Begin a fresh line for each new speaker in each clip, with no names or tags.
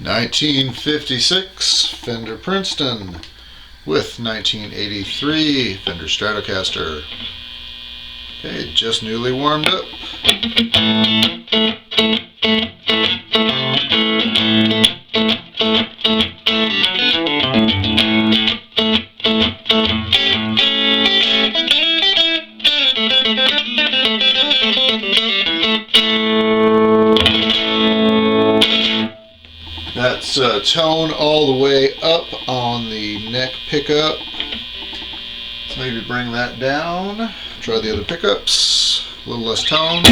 1956 Fender Princeton with 1983 Fender Stratocaster. Okay, just newly warmed up. That's tone all the way up on the neck pickup. Let's maybe bring that down. Try the other pickups. A little less tone.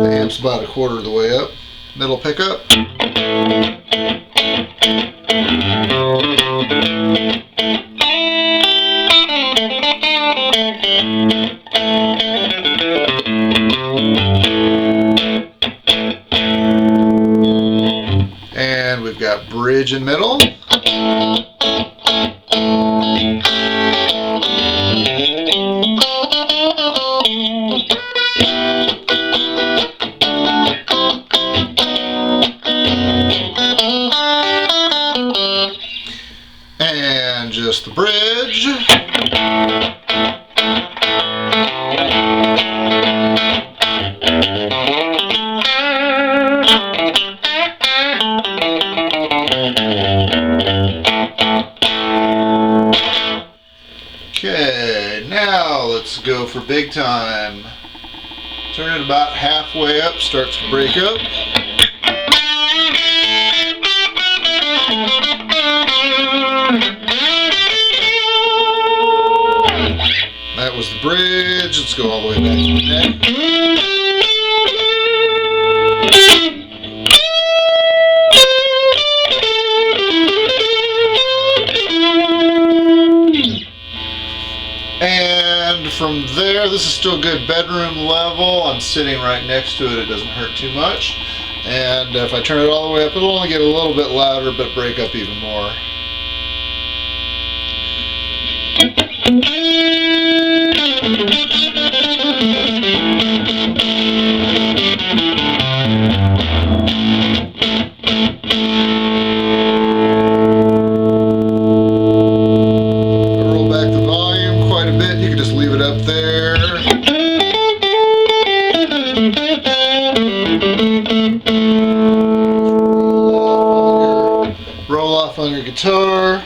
The amp's about a quarter of the way up. Middle pickup. And we've got bridge in middle. And just the bridge. Okay, now let's go for big time. Turn it about halfway up, starts to break up. That was the bridge. Let's go all the way back to the neck. And from there, this is still good bedroom level. I'm sitting right next to it. It doesn't hurt too much. And if I turn it all the way up, it'll only get a little bit louder, but break up even more. Roll back the volume quite a bit. You can just leave it up there. Roll off on your guitar.